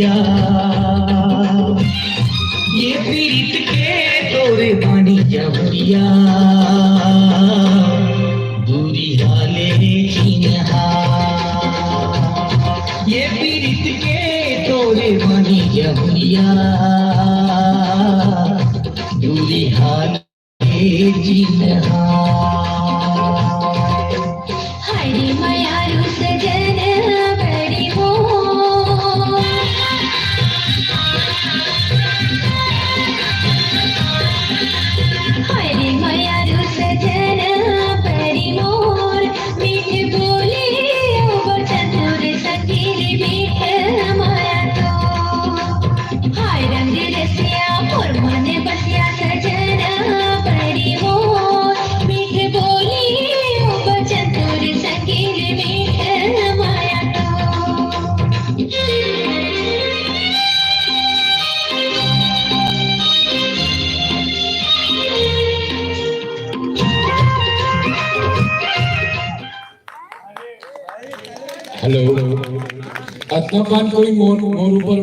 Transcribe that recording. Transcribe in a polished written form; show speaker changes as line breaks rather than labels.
जमुरिया ये पीरित के तोरे बानी जमुरिया दूरी हाले चिन्हा ये पीरित के तोरे बानी जमुरिया दूरी हाले चिन्हा
हरी मयारू सजन बड़ी हो हरी मयारू सजन बड़ी मोर मीठ बोली चतुर सकीली मीठ माया तो हाय रंग रसिया और मन बसिया सजन बड़ी मोर मीठ बोली चतुर सकीली मीठ माया तो
हेलो अस्नापान कोई मोर ऊपर